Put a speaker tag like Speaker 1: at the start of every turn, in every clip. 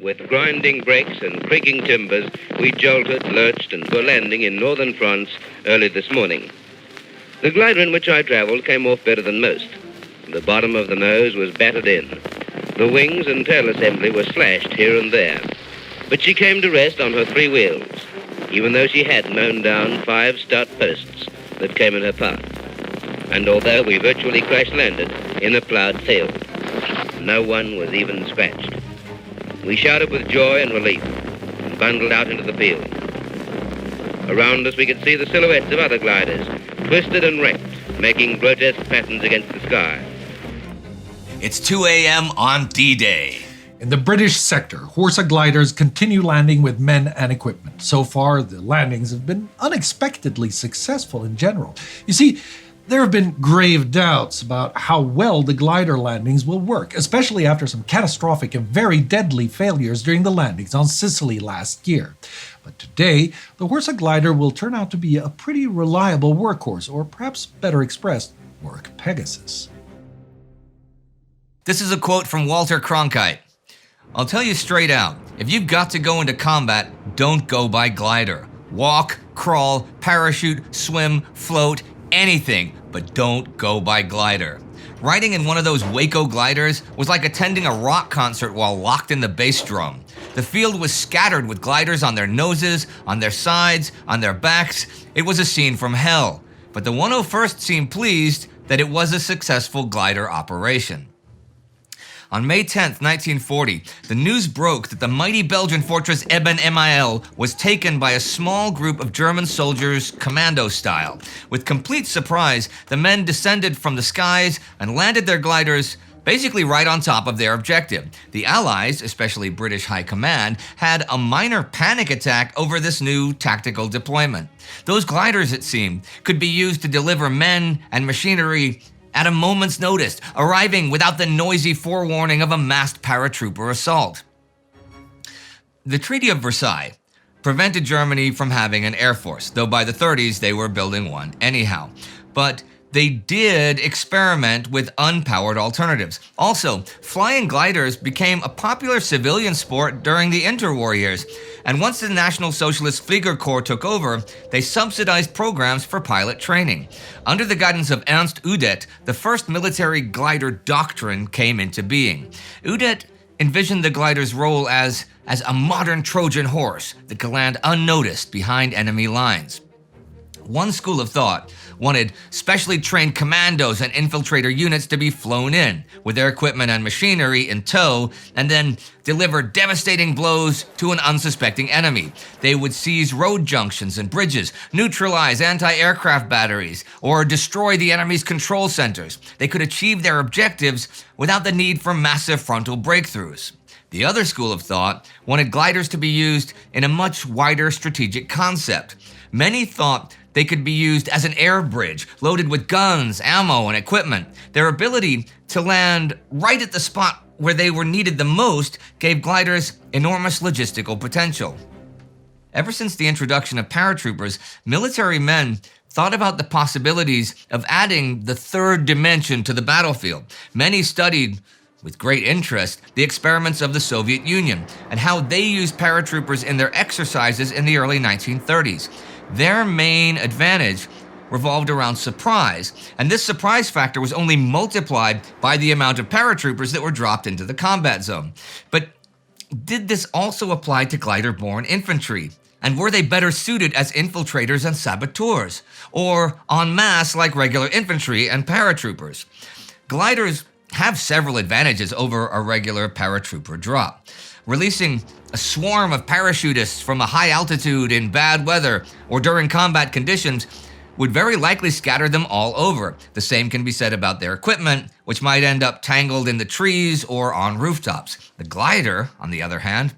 Speaker 1: With grinding brakes and creaking timbers, we jolted, lurched, and were landing in northern France early this morning. The glider in which I travelled came off better than most. The bottom of the nose was battered in. The wings and tail assembly were slashed here and there. But she came to rest on her three wheels, even though she had mown down 5 stout posts that came in her path. And although we virtually crash-landed in a ploughed field, no one was even scratched. We shouted with joy and relief and bundled out into the field. Around us we could see the silhouettes of other gliders, twisted and wrecked, making grotesque patterns against the sky.
Speaker 2: It's 2 a.m. on D-Day.
Speaker 3: In the British sector, Horsa gliders continue landing with men and equipment. So far, the landings have been unexpectedly successful in general. You see, there have been grave doubts about how well the glider landings will work, especially after some catastrophic and very deadly failures during the landings on Sicily last year. But today, the Horsa glider will turn out to be a pretty reliable workhorse, or perhaps better expressed, work Pegasus.
Speaker 2: This is a quote from Walter Cronkite. I'll tell you straight out, if you've got to go into combat, don't go by glider. Walk, crawl, parachute, swim, float, anything, but don't go by glider. Riding in one of those Waco gliders was like attending a rock concert while locked in the bass drum. The field was scattered with gliders on their noses, on their sides, on their backs. It was a scene from hell. But the 101st seemed pleased that it was a successful glider operation. On May 10, 1940, the news broke that the mighty Belgian fortress Eben-Emael was taken by a small group of German soldiers commando style. With complete surprise, the men descended from the skies and landed their gliders basically right on top of their objective. The Allies, especially British High Command, had a minor panic attack over this new tactical deployment. Those gliders, it seemed, could be used to deliver men and machinery at a moment's notice, arriving without the noisy forewarning of a massed paratrooper assault. The Treaty of Versailles prevented Germany from having an air force, though by the 30s they were building one anyhow. But they did experiment with unpowered alternatives. Also, flying gliders became a popular civilian sport during the interwar years. And once the National Socialist Fliegerkorps took over, they subsidized programs for pilot training. Under the guidance of Ernst Udet, the first military glider doctrine came into being. Udet envisioned the glider's role as a modern Trojan horse that could land unnoticed behind enemy lines. One school of thought wanted specially trained commandos and infiltrator units to be flown in, with their equipment and machinery in tow, and then deliver devastating blows to an unsuspecting enemy. They would seize road junctions and bridges, neutralize anti-aircraft batteries, or destroy the enemy's control centers. They could achieve their objectives without the need for massive frontal breakthroughs. The other school of thought wanted gliders to be used in a much wider strategic concept. Many thought they could be used as an air bridge, loaded with guns, ammo, and equipment. Their ability to land right at the spot where they were needed the most gave gliders enormous logistical potential. Ever since the introduction of paratroopers, military men thought about the possibilities of adding the third dimension to the battlefield. Many studied with great interest the experiments of the Soviet Union and how they used paratroopers in their exercises in the early 1930s. Their main advantage revolved around surprise, and this surprise factor was only multiplied by the amount of paratroopers that were dropped into the combat zone. But did this also apply to glider-borne infantry? And were they better suited as infiltrators and saboteurs, or en masse like regular infantry and paratroopers? Gliders have several advantages over a regular paratrooper drop. Releasing a swarm of parachutists from a high altitude in bad weather or during combat conditions would very likely scatter them all over. The same can be said about their equipment, which might end up tangled in the trees or on rooftops. The glider, on the other hand,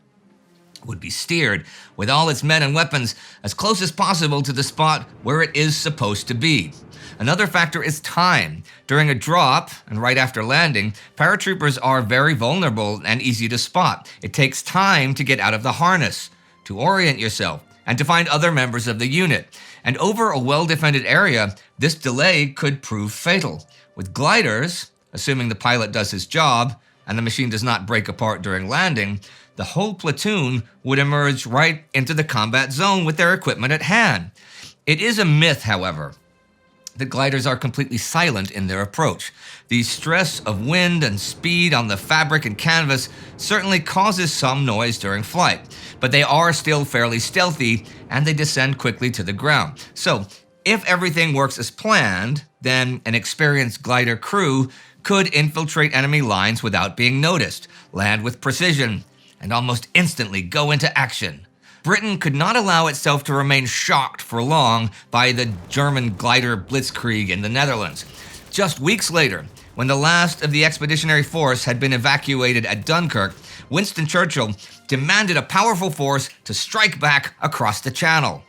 Speaker 2: would be steered with all its men and weapons as close as possible to the spot where it is supposed to be. Another factor is time. During a drop, and right after landing, paratroopers are very vulnerable and easy to spot. It takes time to get out of the harness, to orient yourself, and to find other members of the unit. And over a well-defended area, this delay could prove fatal. With gliders, assuming the pilot does his job, and the machine does not break apart during landing, the whole platoon would emerge right into the combat zone with their equipment at hand. It is a myth, however, that gliders are completely silent in their approach. The stress of wind and speed on the fabric and canvas certainly causes some noise during flight, but they are still fairly stealthy and they descend quickly to the ground. So, if everything works as planned, then an experienced glider crew could infiltrate enemy lines without being noticed, land with precision, and almost instantly go into action. Britain could not allow itself to remain shocked for long by the German glider blitzkrieg in the Netherlands. Just weeks later, when the last of the expeditionary force had been evacuated at Dunkirk, Winston Churchill demanded a powerful force to strike back across the Channel.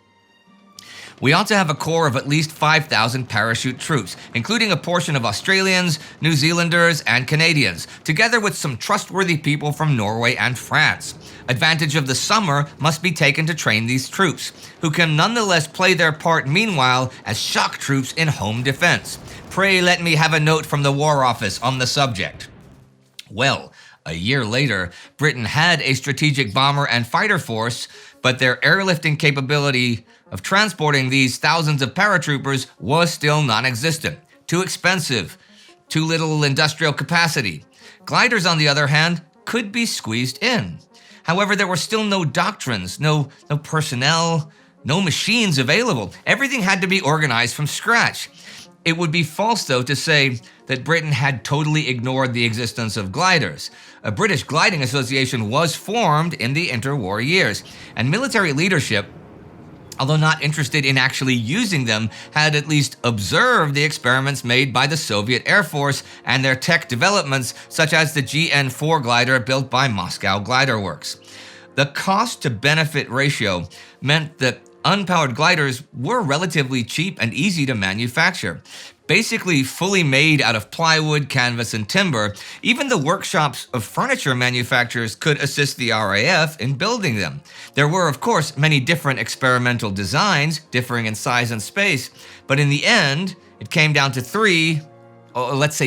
Speaker 2: We ought to have a corps of at least 5,000 parachute troops, including a portion of Australians, New Zealanders, and Canadians, together with some trustworthy people from Norway and France. Advantage of the summer must be taken to train these troops, who can nonetheless play their part meanwhile as shock troops in home defense. Pray let me have a note from the War Office on the subject. Well, a year later, Britain had a strategic bomber and fighter force, but their airlifting capability of transporting these thousands of paratroopers was still non-existent. Too expensive, too little industrial capacity. Gliders, on the other hand, could be squeezed in. However, there were still no doctrines, no personnel, no machines available. Everything had to be organized from scratch. It would be false, though, to say that Britain had totally ignored the existence of gliders. A British Gliding Association was formed in the interwar years, and military leadership, although not interested in actually using them, had at least observed the experiments made by the Soviet Air Force and their tech developments, such as the GN-4 glider built by Moscow Glider Works. The cost-to-benefit ratio meant that unpowered gliders were relatively cheap and easy to manufacture. Basically fully made out of plywood, canvas, and timber, even the workshops of furniture manufacturers could assist the RAF in building them. There were, of course, many different experimental designs, differing in size and space, but in the end, it came down to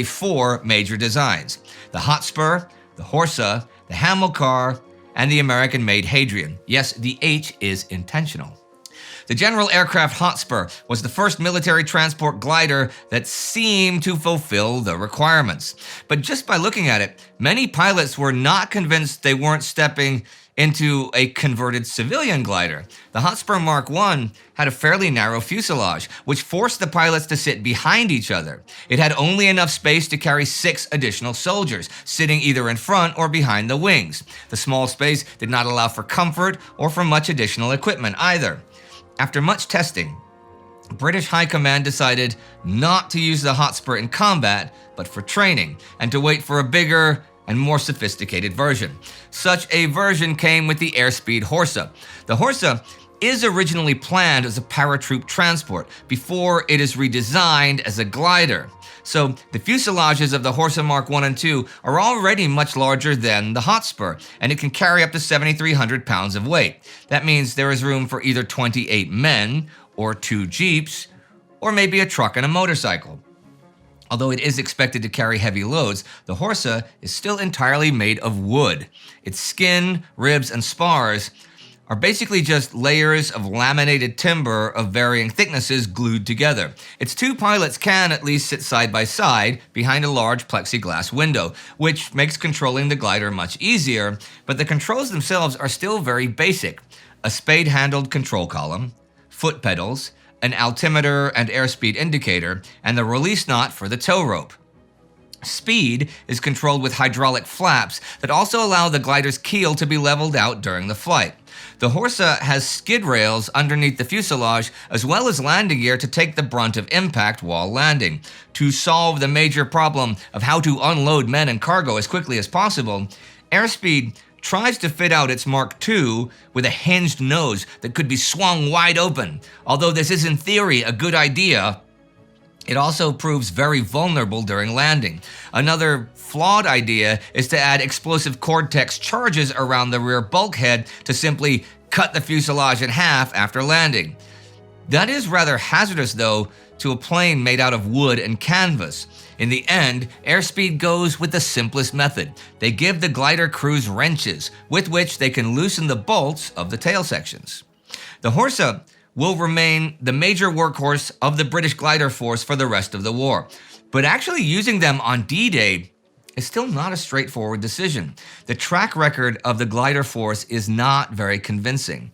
Speaker 2: four major designs: the Hotspur, the Horsa, the Hamilcar, and the American-made Hadrian. Yes, the H is intentional. The General Aircraft Hotspur was the first military transport glider that seemed to fulfill the requirements. But just by looking at it, many pilots were not convinced they weren't stepping into a converted civilian glider. The Hotspur Mark I had a fairly narrow fuselage, which forced the pilots to sit behind each other. It had only enough space to carry 6 additional soldiers, sitting either in front or behind the wings. The small space did not allow for comfort or for much additional equipment either. After much testing, British High Command decided not to use the Hotspur in combat, but for training, and to wait for a bigger and more sophisticated version. Such a version came with the airspeed Horsa. The Horsa is originally planned as a paratroop transport before it is redesigned as a glider. So the fuselages of the Horsa Mark I and II are already much larger than the Hotspur, and it can carry up to 7,300 pounds of weight. That means there is room for either 28 men, or 2 jeeps, or maybe a truck and a motorcycle. Although it is expected to carry heavy loads, the Horsa is still entirely made of wood. Its skin, ribs, and spars are basically just layers of laminated timber of varying thicknesses glued together. Its 2 pilots can at least sit side by side behind a large plexiglass window, which makes controlling the glider much easier, but the controls themselves are still very basic. A spade-handled control column, foot pedals, an altimeter and airspeed indicator, and the release knot for the tow rope. Speed is controlled with hydraulic flaps that also allow the glider's keel to be leveled out during the flight. The Horsa has skid rails underneath the fuselage as well as landing gear to take the brunt of impact while landing. To solve the major problem of how to unload men and cargo as quickly as possible, Airspeed tries to fit out its Mark II with a hinged nose that could be swung wide open. Although this is in theory a good idea, it also proves very vulnerable during landing. Another flawed idea is to add explosive Cortex charges around the rear bulkhead to simply cut the fuselage in half after landing. That is rather hazardous, though, to a plane made out of wood and canvas. In the end, airspeed goes with the simplest method. They give the glider crews wrenches, with which they can loosen the bolts of the tail sections. The Horsa will remain the major workhorse of the British glider force for the rest of the war. But actually using them on D-Day is still not a straightforward decision. The track record of the glider force is not very convincing.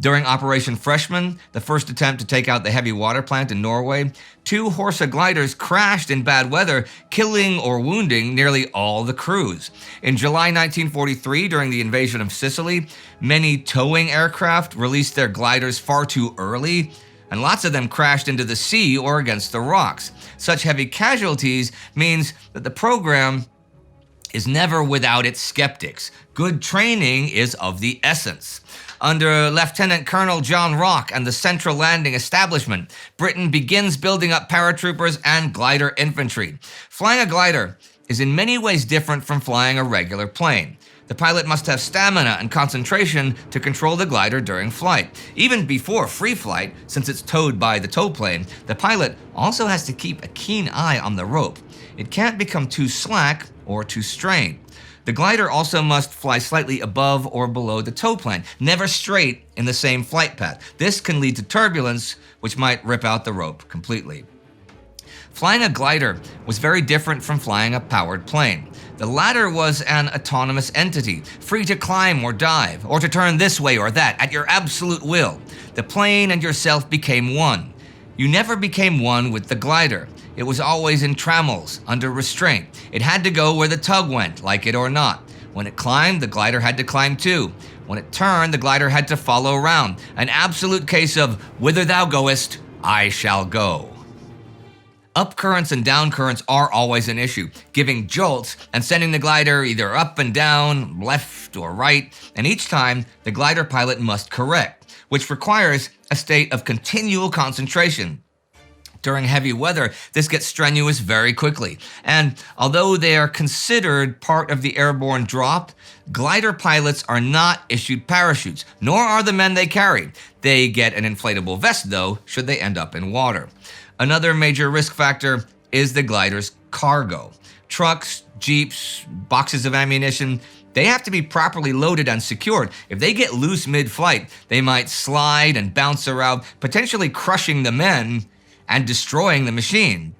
Speaker 2: During Operation Freshman, the first attempt to take out the heavy water plant in Norway, 2 Horsa gliders crashed in bad weather, killing or wounding nearly all the crews. In July 1943, during the invasion of Sicily, many towing aircraft released their gliders far too early, and lots of them crashed into the sea or against the rocks. Such heavy casualties means that the program is never without its skeptics. Good training is of the essence. Under Lieutenant Colonel John Rock and the Central Landing Establishment, Britain begins building up paratroopers and glider infantry. Flying a glider is in many ways different from flying a regular plane. The pilot must have stamina and concentration to control the glider during flight. Even before free flight, since it's towed by the tow plane, the pilot also has to keep a keen eye on the rope. It can't become too slack or too strained. The glider also must fly slightly above or below the tow plane, never straight in the same flight path. This can lead to turbulence, which might rip out the rope completely. Flying a glider was very different from flying a powered plane. The latter was an autonomous entity, free to climb or dive, or to turn this way or that at your absolute will. The plane and yourself became one. You never became one with the glider. It was always in trammels, under restraint. It had to go where the tug went, like it or not. When it climbed, the glider had to climb too. When it turned, the glider had to follow around. An absolute case of, whither thou goest, I shall go. Up currents and down currents are always an issue, giving jolts and sending the glider either up and down, left or right, and each time the glider pilot must correct, which requires a state of continual concentration. During heavy weather, this gets strenuous very quickly, and although they are considered part of the airborne drop, glider pilots are not issued parachutes, nor are the men they carry. They get an inflatable vest, though, should they end up in water. Another major risk factor is the glider's cargo. Trucks, jeeps, boxes of ammunition, they have to be properly loaded and secured. If they get loose mid-flight, they might slide and bounce around, potentially crushing the men and destroying the machine.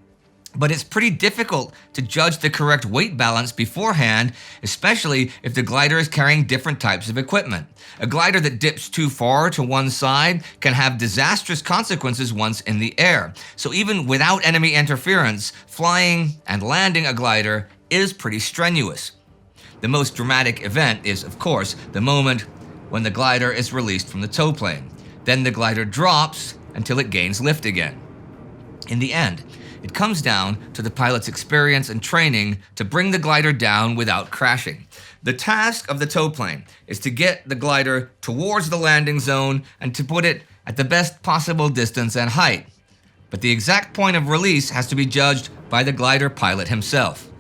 Speaker 2: But it's pretty difficult to judge the correct weight balance beforehand, especially if the glider is carrying different types of equipment. A glider that dips too far to one side can have disastrous consequences once in the air. So even without enemy interference, flying and landing a glider is pretty strenuous. The most dramatic event is, of course, the moment when the glider is released from the tow plane. Then the glider drops until it gains lift again. In the end, it comes down to the pilot's experience and training to bring the glider down without crashing. The task of the tow plane is to get the glider towards the landing zone and to put it at the best possible distance and height. But the exact point of release has to be judged by the glider pilot himself.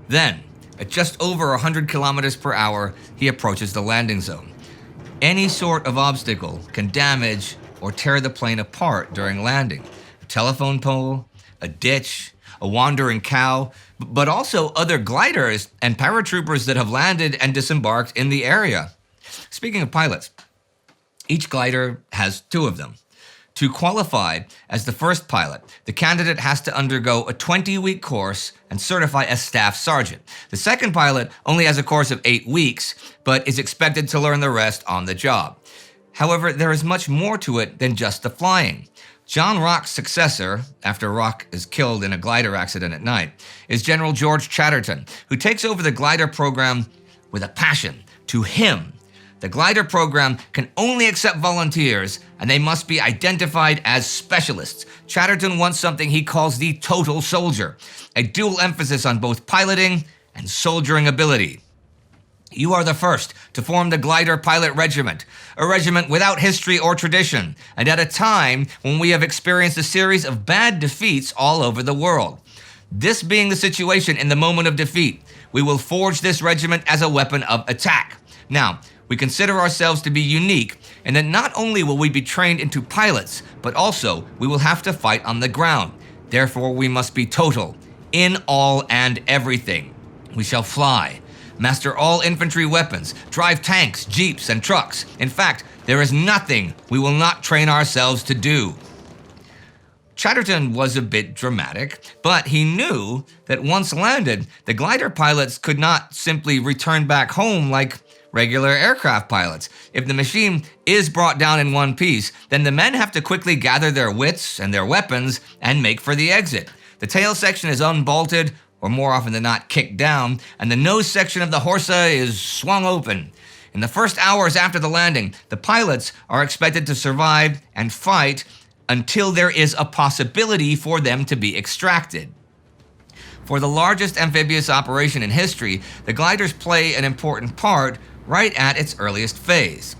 Speaker 2: Then, at just over 100 kilometers per hour, he approaches the landing zone. Any sort of obstacle can damage or tear the plane apart during landing. Telephone pole, a ditch, a wandering cow, but also other gliders and paratroopers that have landed and disembarked in the area. Speaking of pilots, each glider has 2 of them. To qualify as the first pilot, the candidate has to undergo a 20-week course and certify as staff sergeant. The second pilot only has a course of 8 weeks, but is expected to learn the rest on the job. However, there is much more to it than just the flying. John Rock's successor, after Rock is killed in a glider accident at night, is General George Chatterton, who takes over the glider program with a passion. To him, the glider program can only accept volunteers, and they must be identified as specialists. Chatterton wants something he calls the total soldier, a dual emphasis on both piloting and soldiering ability. You are the first to form the Glider Pilot Regiment, a regiment without history or tradition, and at a time when we have experienced a series of bad defeats all over the world. This being the situation in the moment of defeat, we will forge this regiment as a weapon of attack. Now, we consider ourselves to be unique in that not only will we be trained into pilots, but also we will have to fight on the ground. Therefore, we must be total, in all and everything. We shall fly, master all infantry weapons, drive tanks, jeeps, and trucks. In fact, there is nothing we will not train ourselves to do. Chatterton was a bit dramatic, but he knew that once landed, the glider pilots could not simply return back home like regular aircraft pilots. If the machine is brought down in one piece, then the men have to quickly gather their wits and their weapons and make for the exit. The tail section is unbolted, or more often than not kicked down, and the nose section of the Horsa is swung open. In the first hours after the landing, the pilots are expected to survive and fight until there is a possibility for them to be extracted. For the largest amphibious operation in history, the gliders play an important part right at its earliest phase.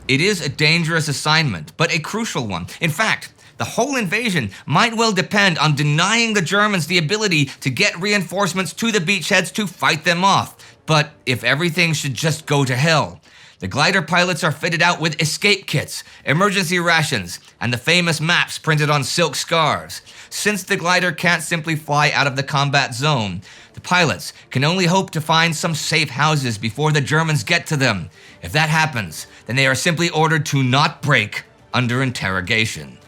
Speaker 2: It is a dangerous assignment, but a crucial one. In fact, the whole invasion might well depend on denying the Germans the ability to get reinforcements to the beachheads to fight them off. But if everything should just go to hell, the glider pilots are fitted out with escape kits, emergency rations, and the famous maps printed on silk scarves. Since the glider can't simply fly out of the combat zone, the pilots can only hope to find some safe houses before the Germans get to them. If that happens, then they are simply ordered to not break under interrogation.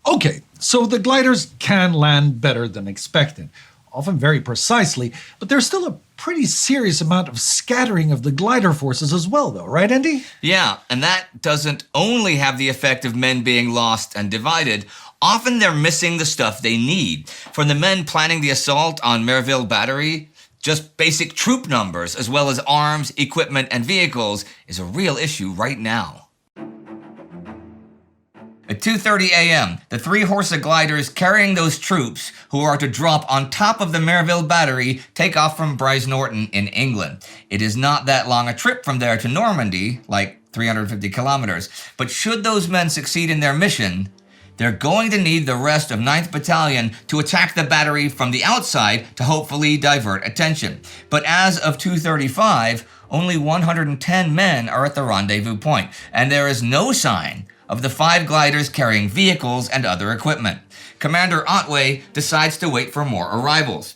Speaker 3: Okay, so the gliders can land better than expected, often very precisely, but there's still a pretty serious amount of scattering of the glider forces as well, though, right, Indy?
Speaker 2: Yeah, and that doesn't only have the effect of men being lost and divided. Often they're missing the stuff they need. For the men planning the assault on Merville Battery, just basic troop numbers, as well as arms, equipment, and vehicles, is a real issue right now. At 2:30 a.m., the 3 Horsa gliders carrying those troops who are to drop on top of the Merville Battery take off from Brize Norton in England. It is not that long a trip from there to Normandy, like 350 kilometers, but should those men succeed in their mission, they're going to need the rest of 9th Battalion to attack the battery from the outside to hopefully divert attention. But as of 2:35, only 110 men are at the rendezvous point, and there is no sign of the 5 gliders carrying vehicles and other equipment. Commander Otway decides to wait for more arrivals.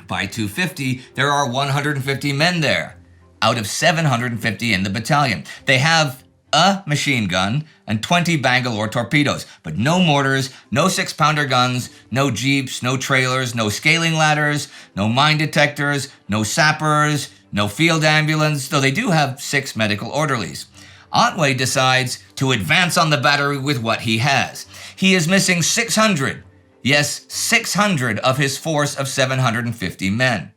Speaker 2: By 2:50, there are 150 men there, out of 750 in the battalion. They have a machine gun and 20 Bangalore torpedoes, but no mortars, no 6-pounder guns, no jeeps, no trailers, no scaling ladders, no mine detectors, no sappers, no field ambulance, though they do have 6 medical orderlies. Otway decides to advance on the battery with what he has. He is missing 600, yes, 600 of his force of 750 men.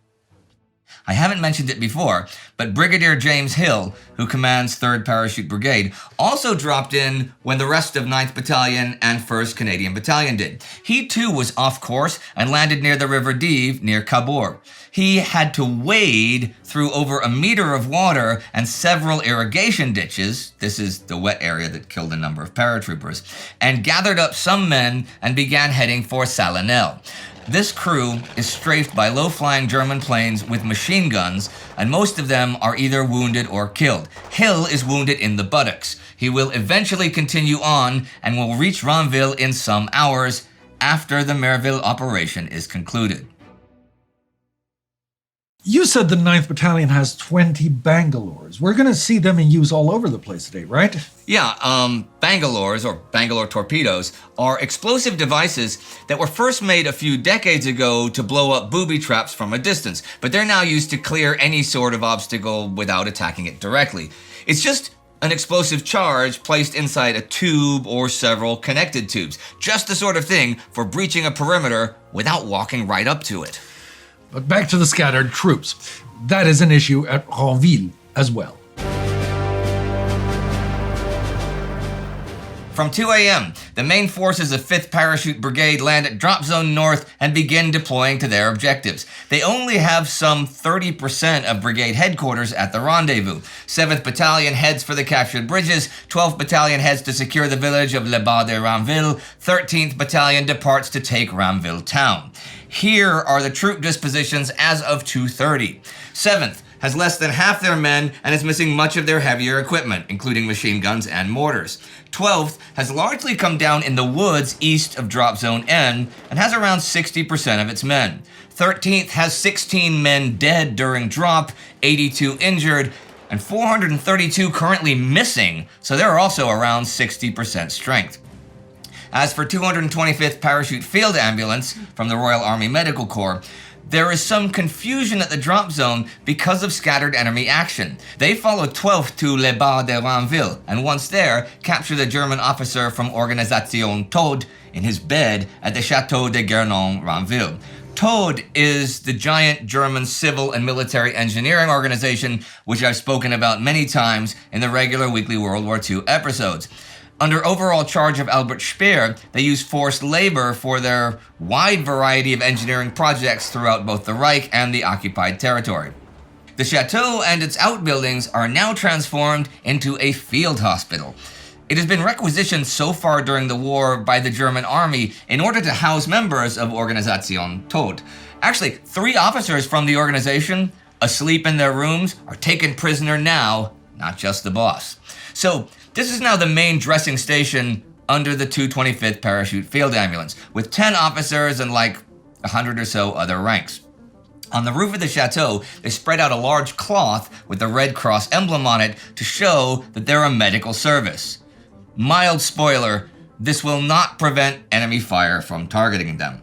Speaker 2: I haven't mentioned it before, but Brigadier James Hill, who commands 3rd Parachute Brigade, also dropped in when the rest of 9th Battalion and 1st Canadian Battalion did. He too was off course and landed near the River Dive near Cabourg. He had to wade through over a meter of water and several irrigation ditches, this is the wet area that killed a number of paratroopers, and gathered up some men and began heading for Sainte-M. This crew is strafed by low-flying German planes with machine guns, and most of them are either wounded or killed. Hill is wounded in the buttocks. He will eventually continue on and will reach Ronville in some hours after the Merville operation is concluded.
Speaker 3: You said the 9th Battalion has 20 Bangalores. We're going to see them in use all over the place today, right?
Speaker 2: Yeah, Bangalores, or Bangalore torpedoes, are explosive devices that were first made a few decades ago to blow up booby traps from a distance, but they're now used to clear any sort of obstacle without attacking it directly. It's just an explosive charge placed inside a tube or several connected tubes. Just the sort of thing for breaching a perimeter without walking right up to it.
Speaker 3: But back to the scattered troops. That is an issue at Ronville as well.
Speaker 2: From 2 a.m., the main forces of 5th Parachute Brigade land at Drop Zone North and begin deploying to their objectives. They only have some 30% of Brigade headquarters at the rendezvous. 7th Battalion heads for the captured bridges, 12th Battalion heads to secure the village of Le Bas de Ranville, 13th Battalion departs to take Ranville town. Here are the troop dispositions as of 2:30. 7th, has less than half their men and is missing much of their heavier equipment, including machine guns and mortars. 12th has largely come down in the woods east of Drop Zone N and has around 60% of its men. 13th has 16 men dead during drop, 82 injured, and 432 currently missing, so they're also around 60% strength. As for 225th Parachute Field Ambulance from the Royal Army Medical Corps, there is some confusion at the drop zone because of scattered enemy action. They followed 12th to Les Bas de Ranville, and once there, captured a German officer from Organisation Tod in his bed at the Château de Guernon-Ranville. Tod is the giant German civil and military engineering organization, which I've spoken about many times in the regular weekly World War II episodes. Under overall charge of Albert Speer, they use forced labor for their wide variety of engineering projects throughout both the Reich and the occupied territory. The chateau and its outbuildings are now transformed into a field hospital. It has been requisitioned so far during the war by the German army in order to house members of Organisation Tod. Actually, 3 officers from the organization, asleep in their rooms, are taken prisoner now, not just the boss. So, this is now the main dressing station under the 225th Parachute Field Ambulance, with 10 officers and like 100 or so other ranks. On the roof of the chateau, they spread out a large cloth with the Red Cross emblem on it to show that they're a medical service. Mild spoiler, this will not prevent enemy fire from targeting them.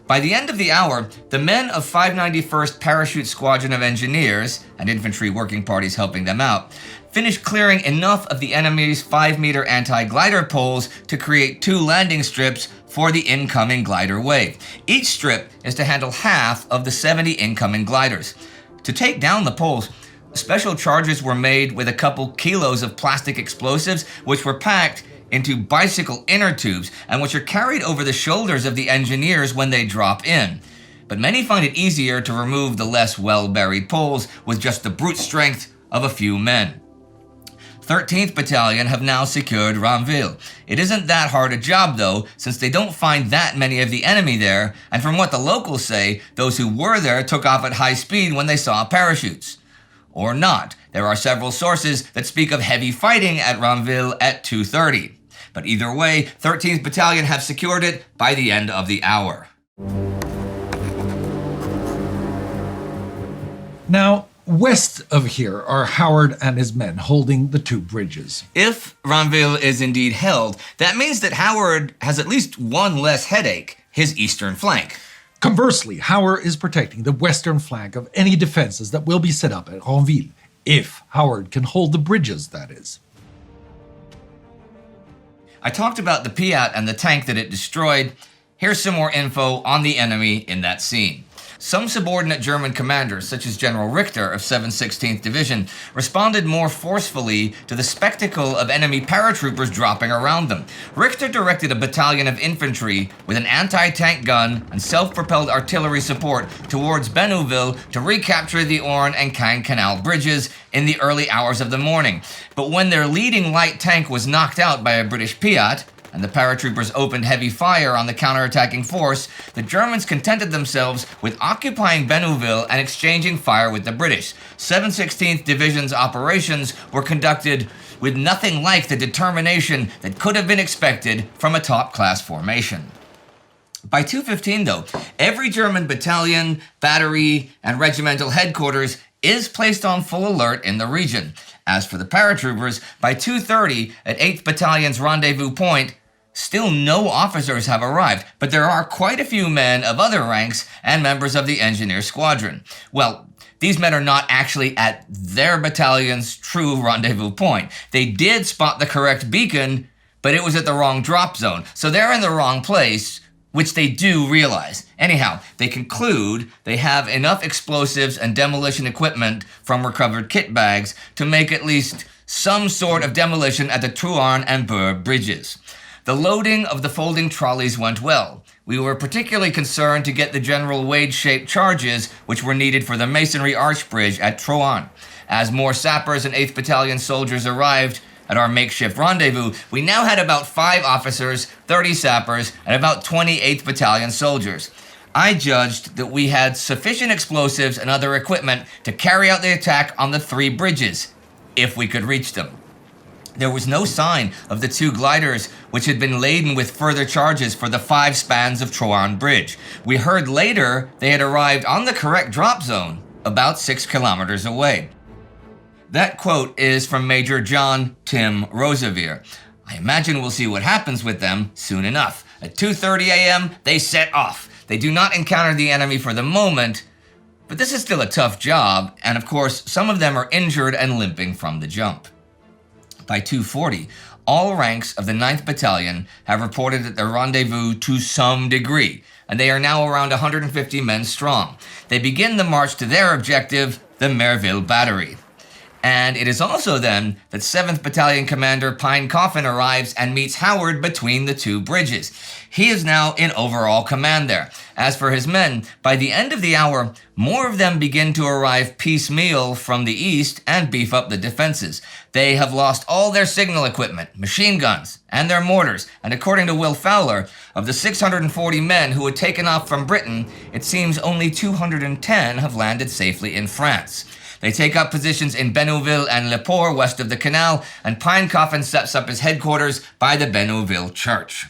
Speaker 2: By the end of the hour, the men of 591st Parachute Squadron of Engineers, and infantry working parties helping them out, finished clearing enough of the enemy's 5-meter anti-glider poles to create 2 landing strips for the incoming glider wave. Each strip is to handle half of the 70 incoming gliders. To take down the poles, special charges were made with a couple kilos of plastic explosives, which were packed into bicycle inner tubes and which are carried over the shoulders of the engineers when they drop in. But many find it easier to remove the less well-buried poles with just the brute strength of a few men. 13th Battalion have now secured Ranville. It isn't that hard a job though, since they don't find that many of the enemy there, and from what the locals say, those who were there took off at high speed when they saw parachutes. Or not. There are several sources that speak of heavy fighting at Ranville at 2:30. But either way, 13th Battalion have secured it by the end of the hour.
Speaker 3: Now, west of here are Howard and his men holding the 2 bridges.
Speaker 2: If Ranville is indeed held, that means that Howard has at least one less headache, his eastern flank.
Speaker 3: Conversely, Howard is protecting the western flank of any defenses that will be set up at Ranville, if Howard can hold the bridges, that is.
Speaker 2: I talked about the Piat and the tank that it destroyed. Here's some more info on the enemy in that scene. Some subordinate German commanders, such as General Richter of 716th Division, responded more forcefully to the spectacle of enemy paratroopers dropping around them. Richter directed a battalion of infantry with an anti-tank gun and self-propelled artillery support towards Bénouville to recapture the Orne and Caen Canal bridges in the early hours of the morning. But when their leading light tank was knocked out by a British Piat, and the paratroopers opened heavy fire on the counterattacking force, the Germans contented themselves with occupying Bénouville and exchanging fire with the British. 716th Division's operations were conducted with nothing like the determination that could have been expected from a top-class formation. By 2:15, though, every German battalion, battery, and regimental headquarters is placed on full alert in the region. As for the paratroopers, by 2:30 at 8th Battalion's rendezvous point, still no officers have arrived, but there are quite a few men of other ranks and members of the engineer squadron. Well, these men are not actually at their battalion's true rendezvous point. They did spot the correct beacon, but it was at the wrong drop zone, so they're in the wrong place, which they do realize. Anyhow, they conclude they have enough explosives and demolition equipment from recovered kit bags to make at least some sort of demolition at the Trouarn and Bure bridges. The loading of the folding trolleys went well. We were particularly concerned to get the general wade-shaped charges which were needed for the masonry arch bridge at Trouarn. As more sappers and 8th Battalion soldiers arrived at our makeshift rendezvous, we now had about 5 officers, 30 sappers, and about 28th Battalion soldiers. I judged that we had sufficient explosives and other equipment to carry out the attack on the 3 bridges, if we could reach them. There was no sign of the 2 gliders, which had been laden with further charges for the 5 spans of Troarn Bridge. We heard later they had arrived on the correct drop zone, about 6 kilometers away. That quote is from Major John Tim Roseveare. I imagine we'll see what happens with them soon enough. At 2:30 a.m., they set off. They do not encounter the enemy for the moment, but this is still a tough job, and of course, some of them are injured and limping from the jump. By 2:40, all ranks of the 9th Battalion have reported at their rendezvous to some degree, and they are now around 150 men strong. They begin the march to their objective, the Merville Battery. And it is also then that 7th Battalion Commander Pine Coffin arrives and meets Howard between the 2 bridges. He is now in overall command there. As for his men, by the end of the hour, more of them begin to arrive piecemeal from the east and beef up the defenses. They have lost all their signal equipment, machine guns, and their mortars, and according to Will Fowler, of the 640 men who had taken off from Britain, it seems only 210 have landed safely in France. They take up positions in Bénouville and Le Port west of the canal, and Pine Coffin sets up his headquarters by the Bénouville church.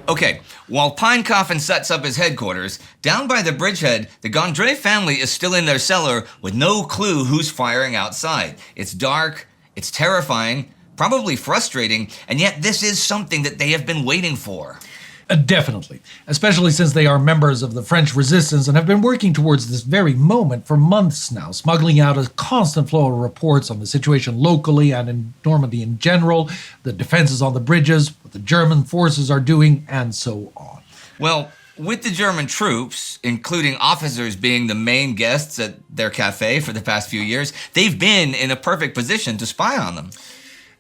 Speaker 2: Okay, while Pine Coffin sets up his headquarters, down by the bridgehead, the Gondry family is still in their cellar with no clue who's firing outside. It's dark, it's terrifying, probably frustrating, and yet this is something that they have been waiting for.
Speaker 3: Definitely, especially since they are members of the French resistance and have been working towards this very moment for months now, smuggling out a constant flow of reports on the situation locally and in Normandy in general, the defenses on the bridges, what the German forces are doing, and so on.
Speaker 2: Well, with the German troops, including officers being the main guests at their cafe for the past few years, they've been in a perfect position to spy on them.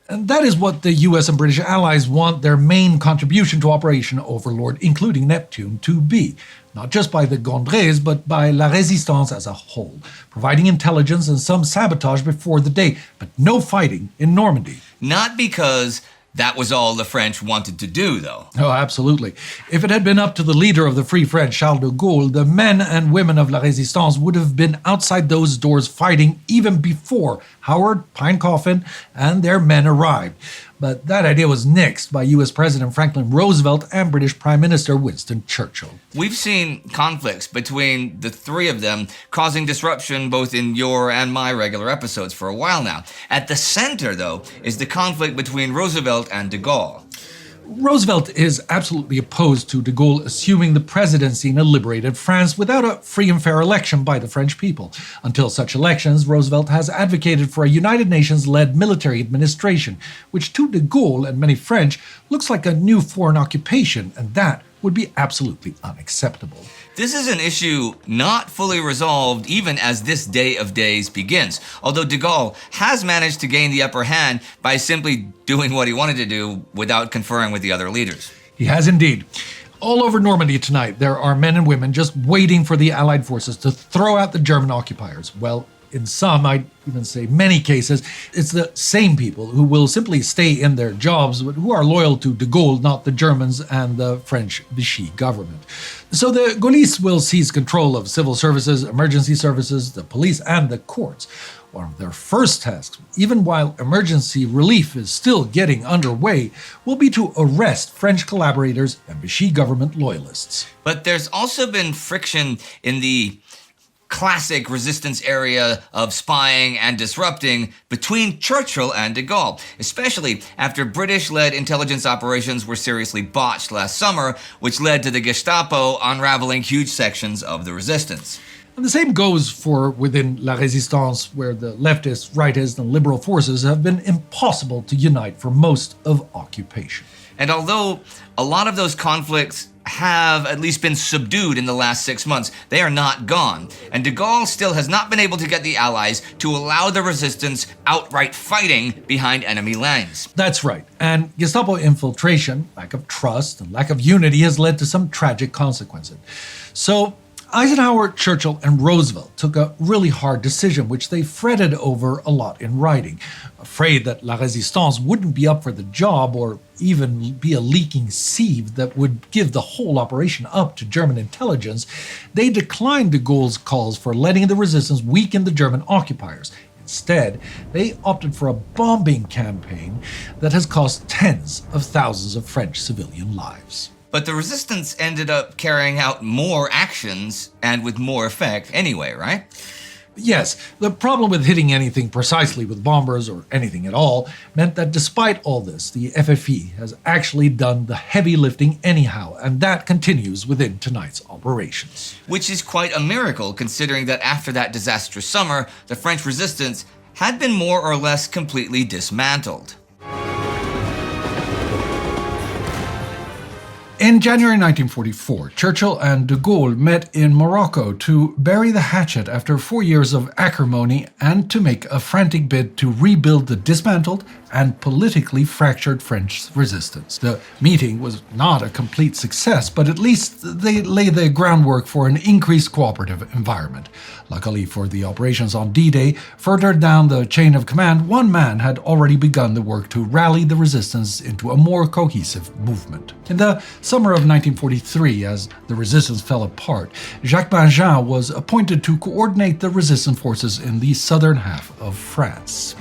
Speaker 3: And that is what the US and British allies want their main contribution to Operation Overlord, including Neptune, to be. Not just by the Gondrés, but by La Résistance as a whole, providing intelligence and some sabotage before the day, but no fighting in Normandy.
Speaker 2: Not because that was all the French wanted to do, though.
Speaker 3: Oh, absolutely. If it had been up to the leader of the Free French, Charles de Gaulle, the men and women of La Résistance would have been outside those doors fighting even before Howard, Pine Coffin, and their men arrived. But that idea was nixed by US President Franklin Roosevelt and British Prime Minister Winston Churchill.
Speaker 2: We've seen conflicts between the 3 of them causing disruption both in your and my regular episodes for a while now. At the center, though, is the conflict between Roosevelt and de Gaulle.
Speaker 3: Roosevelt is absolutely opposed to de Gaulle assuming the presidency in a liberated France without a free and fair election by the French people. Until such elections, Roosevelt has advocated for a United Nations-led military administration, which to de Gaulle and many French looks like a new foreign occupation, and that would be absolutely unacceptable.
Speaker 2: This is an issue not fully resolved even as this day of days begins, although de Gaulle has managed to gain the upper hand by simply doing what he wanted to do without conferring with the other leaders.
Speaker 3: He has indeed. All over Normandy tonight, there are men and women just waiting for the Allied forces to throw out the German occupiers. Well, in some, I'd even say many cases, it's the same people who will simply stay in their jobs, but who are loyal to de Gaulle, not the Germans and the French Vichy government. So the Gaullists will seize control of civil services, emergency services, the police, and the courts. One of their first tasks, even while emergency relief is still getting underway, will be to arrest French collaborators and Vichy government loyalists.
Speaker 2: But there's also been friction in the classic resistance area of spying and disrupting between Churchill and de Gaulle, especially after British-led intelligence operations were seriously botched last summer, which led to the Gestapo unraveling huge sections of the resistance.
Speaker 3: And the same goes for within La Résistance, where the leftist, rightist, and liberal forces have been impossible to unite for most of occupation.
Speaker 2: And although a lot of those conflicts have at least been subdued in the last 6 months, they are not gone. And de Gaulle still has not been able to get the Allies to allow the resistance outright fighting behind enemy lines.
Speaker 3: That's right. And Gestapo infiltration, lack of trust, and lack of unity has led to some tragic consequences. So Eisenhower, Churchill, and Roosevelt took a really hard decision, which they fretted over a lot in writing. Afraid that La Résistance wouldn't be up for the job or even be a leaking sieve that would give the whole operation up to German intelligence, they declined de Gaulle's calls for letting the resistance weaken the German occupiers. Instead, they opted for a bombing campaign that has cost tens of thousands of French civilian lives.
Speaker 2: But the resistance ended up carrying out more actions and with more effect anyway, right?
Speaker 3: Yes, the problem with hitting anything precisely with bombers or anything at all meant that despite all this, the FFE has actually done the heavy lifting anyhow, and that continues within tonight's operations.
Speaker 2: Which is quite a miracle considering that after that disastrous summer, the French resistance had been more or less completely dismantled.
Speaker 3: In January 1944, Churchill and de Gaulle met in Morocco to bury the hatchet after 4 years of acrimony and to make a frantic bid to rebuild the dismantled and politically fractured French resistance. The meeting was not a complete success, but at least they laid the groundwork for an increased cooperative environment. Luckily for the operations on D-Day, further down the chain of command, one man had already begun the work to rally the resistance into a more cohesive movement. In the summer of 1943, as the resistance fell apart, Jacques Bangin was appointed to coordinate the resistance forces in the southern half of France.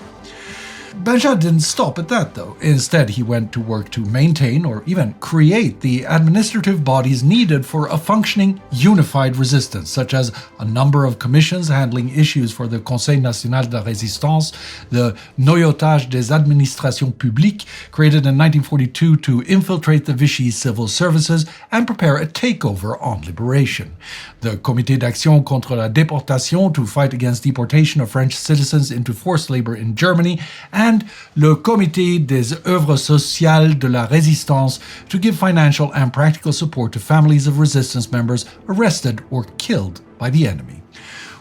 Speaker 3: Bangin didn't stop at that, though. Instead, he went to work to maintain or even create the administrative bodies needed for a functioning, unified resistance, such as a number of commissions handling issues for the Conseil National de la Résistance, the Noyautage des Administrations Publiques, created in 1942 to infiltrate the Vichy civil services and prepare a takeover on liberation, the Comité d'Action contre la Déportation to fight against deportation of French citizens into forced labor in Germany, and le Comité des œuvres sociales de la Résistance to give financial and practical support to families of resistance members arrested or killed by the enemy.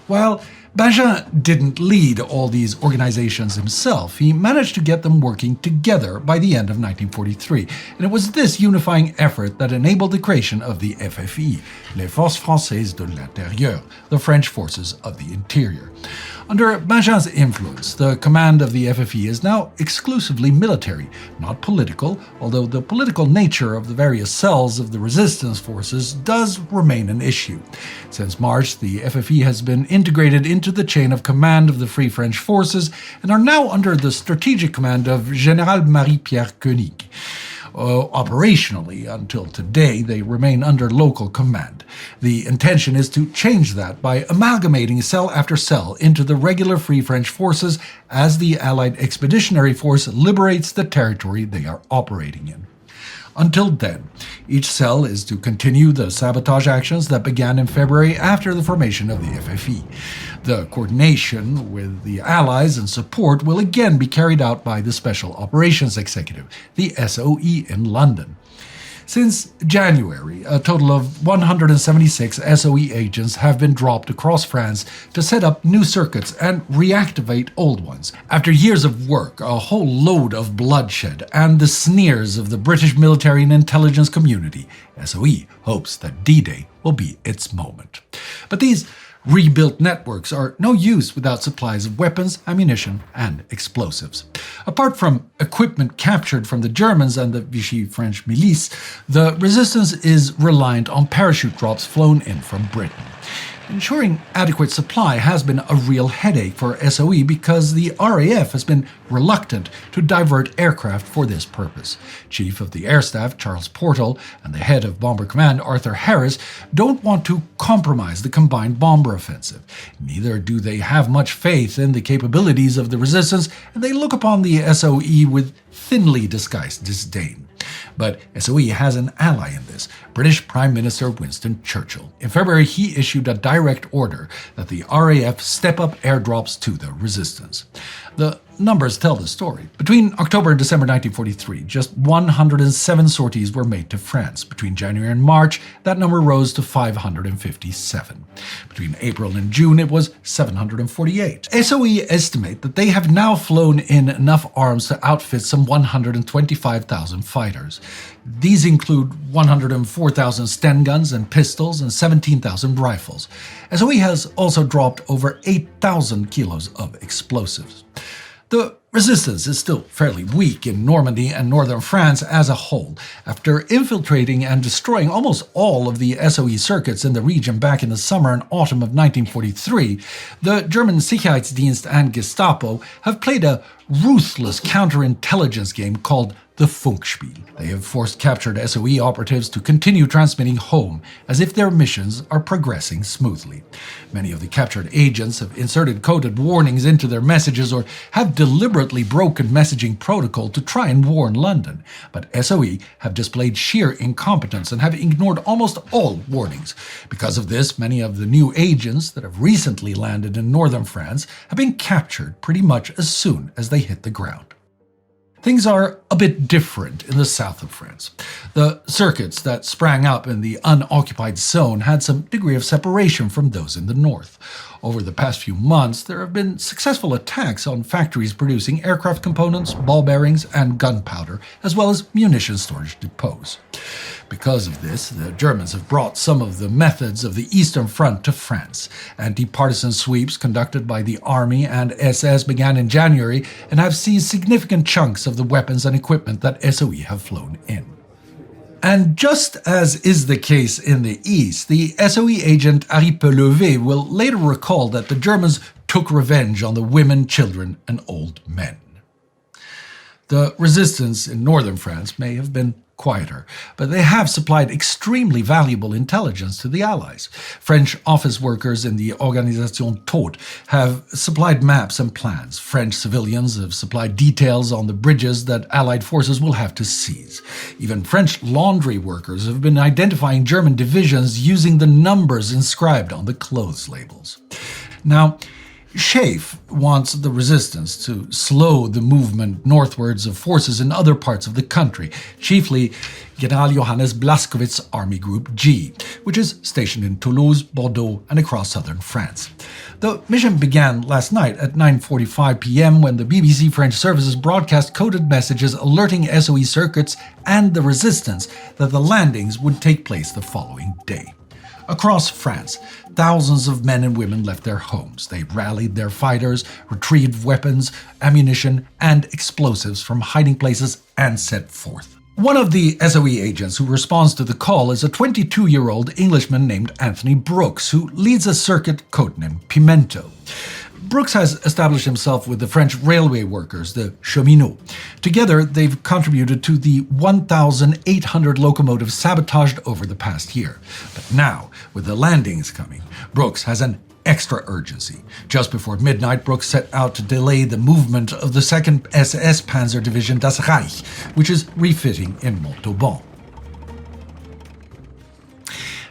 Speaker 3: While Bangin didn't lead all these organizations himself, he managed to get them working together by the end of 1943, and it was this unifying effort that enabled the creation of the FFI, les Forces Françaises de l'Intérieur, the French Forces of the Interior. Under Bangin's influence, the command of the FFE is now exclusively military, not political, although the political nature of the various cells of the resistance forces does remain an issue. Since March, the FFE has been integrated into the chain of command of the Free French Forces and are now under the strategic command of Général Marie-Pierre Koenig. Operationally, until today, they remain under local command. The intention is to change that by amalgamating cell after cell into the regular Free French Forces as the Allied Expeditionary Force liberates the territory they are operating in. Until then, each cell is to continue the sabotage actions that began in February after the formation of the FFE. The coordination with the Allies and support will again be carried out by the Special Operations Executive, the SOE in London. Since January, a total of 176 SOE agents have been dropped across France to set up new circuits and reactivate old ones. After years of work, a whole load of bloodshed, and the sneers of the British military and intelligence community, SOE hopes that D-Day will be its moment. But these rebuilt networks are no use without supplies of weapons, ammunition, and explosives. Apart from equipment captured from the Germans and the Vichy French milice, the resistance is reliant on parachute drops flown in from Britain. Ensuring adequate supply has been a real headache for SOE because the RAF has been reluctant to divert aircraft for this purpose. Chief of the Air Staff, Charles Portal, and the head of Bomber Command, Arthur Harris, don't want to compromise the combined bomber offensive. Neither do they have much faith in the capabilities of the resistance, and they look upon the SOE with thinly disguised disdain. But SOE has an ally in this, British Prime Minister Winston Churchill. In February, he issued a direct order that the RAF step up airdrops to the resistance. The numbers tell the story. Between October and December 1943, just 107 sorties were made to France. Between January and March, that number rose to 557. Between April and June, it was 748. SOE estimate that they have now flown in enough arms to outfit some 125,000 fighters. These include 104,000 Sten guns and pistols and 17,000 rifles. SOE has also dropped over 8,000 kilos of explosives. The resistance is still fairly weak in Normandy and northern France as a whole. After infiltrating and destroying almost all of the SOE circuits in the region back in the summer and autumn of 1943, the German Sicherheitsdienst and Gestapo have played a ruthless counterintelligence game called the Funkspiel. They have forced captured SOE operatives to continue transmitting home as if their missions are progressing smoothly. Many of the captured agents have inserted coded warnings into their messages or have deliberately broken messaging protocol to try and warn London. But SOE have displayed sheer incompetence and have ignored almost all warnings. Because of this, many of the new agents that have recently landed in northern France have been captured pretty much as soon as they hit the ground. Things are a bit different in the south of France. The circuits that sprang up in the unoccupied zone had some degree of separation from those in the north. Over the past few months, there have been successful attacks on factories producing aircraft components, ball bearings, and gunpowder, as well as munition storage depots. Because of this, the Germans have brought some of the methods of the Eastern Front to France. Anti-partisan sweeps conducted by the Army and SS began in January and have seized significant chunks of the weapons and equipment that SOE have flown in. And just as is the case in the East, the SOE agent Harry Pellevé will later recall that the Germans took revenge on the women, children, and old men. The resistance in northern France may have been quieter, but they have supplied extremely valuable intelligence to the Allies. French office workers in the Organisation Todt have supplied maps and plans. French civilians have supplied details on the bridges that Allied forces will have to seize. Even French laundry workers have been identifying German divisions using the numbers inscribed on the clothes labels. Now, Schaeff wants the resistance to slow the movement northwards of forces in other parts of the country, chiefly General Johannes Blaskowitz's Army Group G, which is stationed in Toulouse, Bordeaux, and across southern France. The mission began last night at 9:45 p.m. when the BBC French services broadcast coded messages alerting SOE circuits and the resistance that the landings would take place the following day. Across France, thousands of men and women left their homes. They rallied their fighters, retrieved weapons, ammunition, and explosives from hiding places, and set forth. One of the SOE agents who responds to the call is a 22-year-old Englishman named Anthony Brooks, who leads a circuit codenamed Pimento. Brooks has established himself with the French railway workers, the cheminots. Together, they've contributed to the 1,800 locomotives sabotaged over the past year. But now, with the landings coming, Brooks has an extra urgency. Just before midnight, Brooks set out to delay the movement of the 2nd SS Panzer Division Das Reich, which is refitting in Montauban.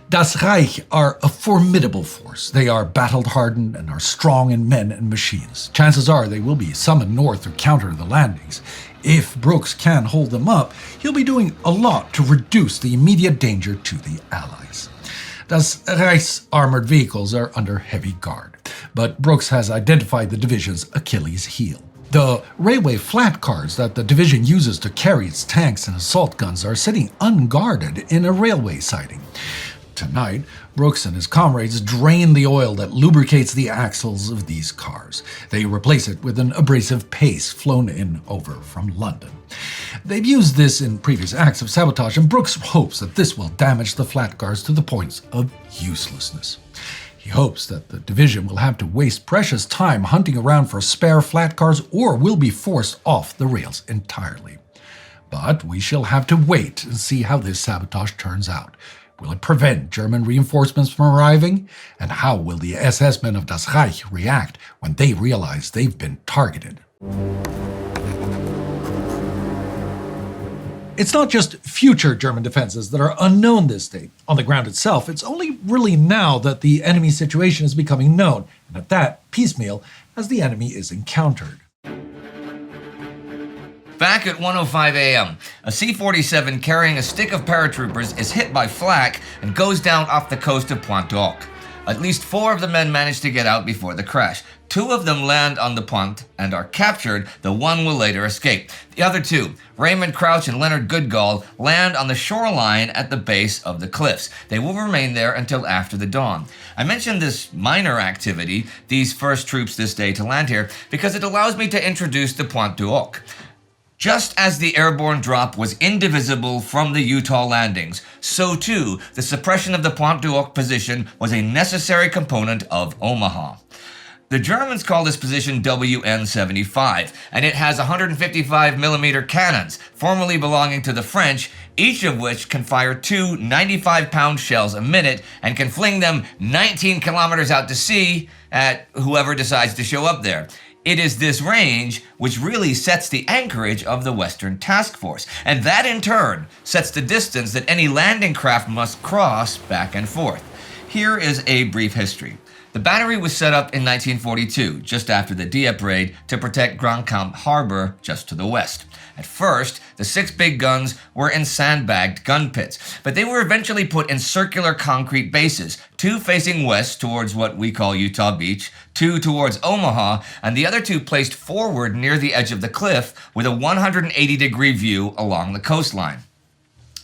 Speaker 3: Das Reich are a formidable force. They are battle-hardened and are strong in men and machines. Chances are they will be summoned north to counter the landings. If Brooks can hold them up, he'll be doing a lot to reduce the immediate danger to the Allies. Das Reich's armored vehicles are under heavy guard, but Brooks has identified the division's Achilles heel. The railway flat cars that the division uses to carry its tanks and assault guns are sitting unguarded in a railway siding. Tonight, Brooks and his comrades drain the oil that lubricates the axles of these cars. They replace it with an abrasive paste flown in over from London. They've used this in previous acts of sabotage, and Brooks hopes that this will damage the flat cars to the point of uselessness. He hopes that the division will have to waste precious time hunting around for spare flat cars or will be forced off the rails entirely. But we shall have to wait and see how this sabotage turns out. Will it prevent German reinforcements from arriving? And how will the SS men of Das Reich react when they realize they've been targeted? It's not just future German defenses that are unknown this day. On the ground itself, it's only really now that the enemy situation is becoming known, and at that, piecemeal, as the enemy is encountered.
Speaker 2: Back at 1:05 a.m., a C-47 carrying a stick of paratroopers is hit by flak and goes down off the coast of Plant-du-Puits. At least 4 of the men manage to get out before the crash. 2 of them land on the punt and are captured. The one will later escape. The other 2, Raymond Crouch and Leonard Goodgall, land on the shoreline at the base of the cliffs. They will remain there until after the dawn. I mentioned this minor activity, these first troops this day to land here, because it allows me to introduce the Plant-du-Puits. Just as the airborne drop was indivisible from the Utah landings, so too the suppression of the Plant-du-Puits position was a necessary component of Omaha. The Germans call this position WN-75, and it has 155mm cannons, formerly belonging to the French, each of which can fire 2 95-pound shells a minute and can fling them 19 kilometers out to sea at whoever decides to show up there. It is this range which really sets the anchorage of the Western Task Force, and that in turn sets the distance that any landing craft must cross back and forth. Here is a brief history. The battery was set up in 1942, just after the Dieppe raid, to protect Grand Camp Harbor just to the west. At first, the 6 big guns were in sandbagged gun pits, but they were eventually put in circular concrete bases, 2 facing west towards what we call Utah Beach, 2 towards Omaha, and the other 2 placed forward near the edge of the cliff with a 180-degree view along the coastline.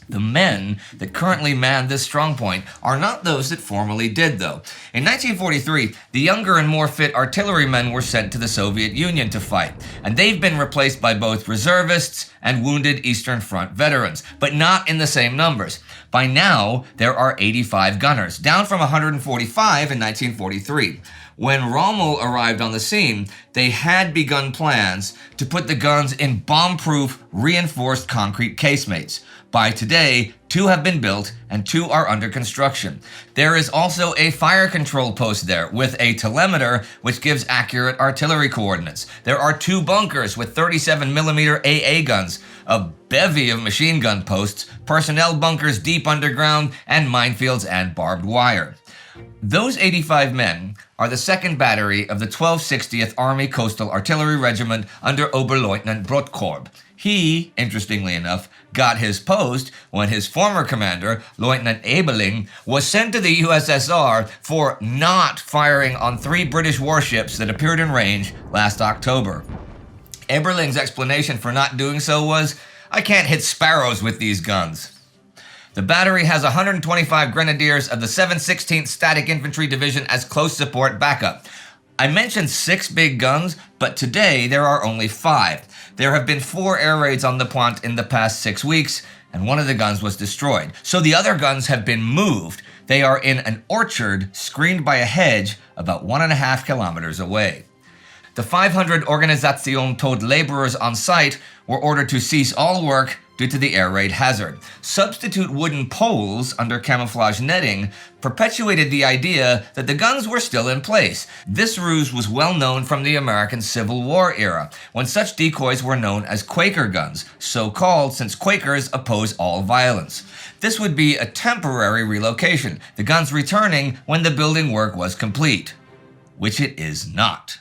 Speaker 2: The men that currently man this strongpoint are not those that formerly did, though. In 1943, the younger and more fit artillerymen were sent to the Soviet Union to fight, and they've been replaced by both reservists and wounded Eastern Front veterans, but not in the same numbers. By now, there are 85 gunners, down from 145 in 1943. When Rommel arrived on the scene, they had begun plans to put the guns in bomb-proof, reinforced concrete casemates. By today, 2 have been built and 2 are under construction. There is also a fire control post there with a telemeter which gives accurate artillery coordinates. There are 2 bunkers with 37mm AA guns, a bevy of machine gun posts, personnel bunkers deep underground, and minefields and barbed wire. Those 85 men are the 2nd Battery of the 1260th Army Coastal Artillery Regiment under Oberleutnant Brotkorb. He, interestingly enough, got his post when his former commander, Lieutenant Eberling, was sent to the USSR for not firing on 3 British warships that appeared in range last October. Eberling's explanation for not doing so was, "I can't hit sparrows with these guns." The battery has 125 grenadiers of the 716th Static Infantry Division as close support backup. I mentioned 6 big guns, but today there are only 5. There have been 4 air raids on the Pointe in the past 6 weeks, and one of the guns was destroyed. So the other guns have been moved. They are in an orchard screened by a hedge about 1.5 kilometers away. The 500 Organisation Tod laborers on site were ordered to cease all work due to the air raid hazard. Substitute wooden poles under camouflage netting perpetuated the idea that the guns were still in place. This ruse was well known from the American Civil War era, when such decoys were known as Quaker guns, so called since Quakers oppose all violence. This would be a temporary relocation, the guns returning when the building work was complete, which it is not.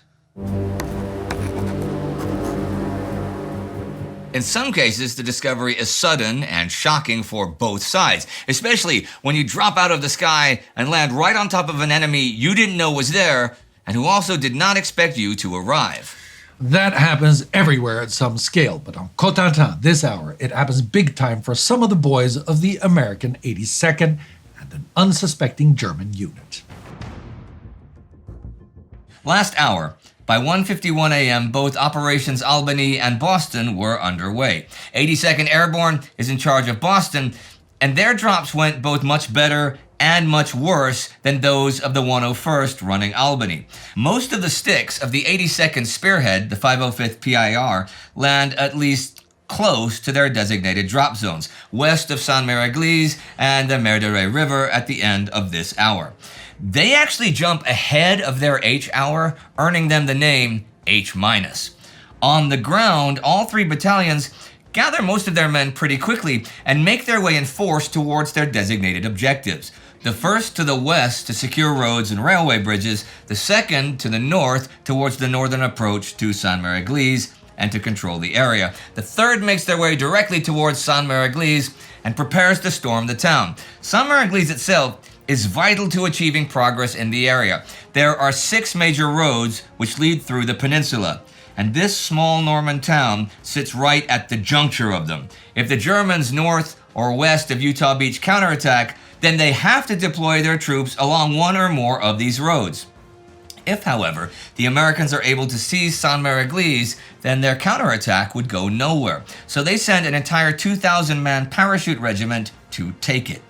Speaker 2: In some cases, the discovery is sudden and shocking for both sides, especially when you drop out of the sky and land right on top of an enemy you didn't know was there and who also did not expect you to arrive.
Speaker 3: That happens everywhere at some scale, but on Cotentin this hour, it happens big time for some of the boys of the American 82nd and an unsuspecting German unit.
Speaker 2: Last hour, by 1:51 a.m., both Operations Albany and Boston were underway. 82nd Airborne is in charge of Boston, and their drops went both much better and much worse than those of the 101st running Albany. Most of the sticks of the 82nd Spearhead, the 505th PIR, land at least close to their designated drop zones, west of Sainte-Mère-Église and the Merderet River at the end of this hour. They actually jump ahead of their H hour, earning them the name H-. On the ground, all 3 battalions gather most of their men pretty quickly and make their way in force towards their designated objectives. The 1st to the west to secure roads and railway bridges, the 2nd to the north towards the northern approach to Sainte-Mère-Église, and to control the area. The 3rd makes their way directly towards Sainte-Mère-Église and prepares to storm the town. Sainte-Mère-Église itself is vital to achieving progress in the area. There are 6 major roads which lead through the peninsula, and this small Norman town sits right at the juncture of them. If the Germans north or west of Utah Beach counterattack, then they have to deploy their troops along one or more of these roads. If, however, the Americans are able to seize Sainte-Mère-Église, then their counterattack would go nowhere. So they send an entire 2,000-man parachute regiment to take it.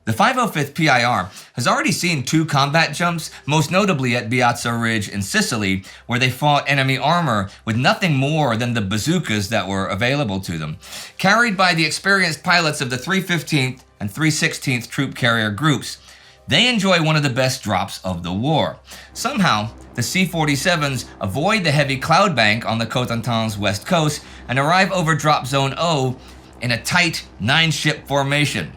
Speaker 2: The 505th PIR has already seen 2 combat jumps, most notably at Piazza Ridge in Sicily, where they fought enemy armor with nothing more than the bazookas that were available to them. Carried by the experienced pilots of the 315th and 316th Troop Carrier groups, they enjoy one of the best drops of the war. Somehow, the C-47s avoid the heavy cloud bank on the Cotentin's west coast and arrive over Drop Zone O in a tight 9-ship formation.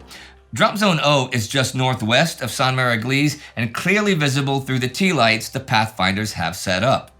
Speaker 2: Drop Zone O is just northwest of Sainte-Mère-Église and clearly visible through the T-lights the Pathfinders have set up.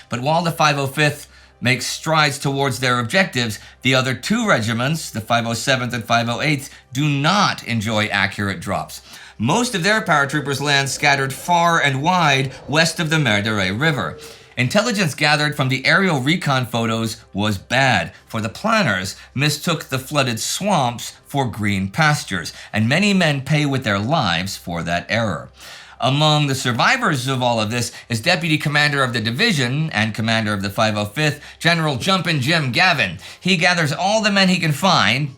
Speaker 2: But while the 505th makes strides towards their objectives, the other 2 regiments, the 507th and 508th, do not enjoy accurate drops. Most of their paratroopers land scattered far and wide west of the Merdere River. Intelligence gathered from the aerial recon photos was bad, for the planners mistook the flooded swamps for green pastures, and many men pay with their lives for that error. Among the survivors of all of this is Deputy Commander of the Division and Commander of the 505th, General Jumpin' Jim Gavin. He gathers all the men he can find,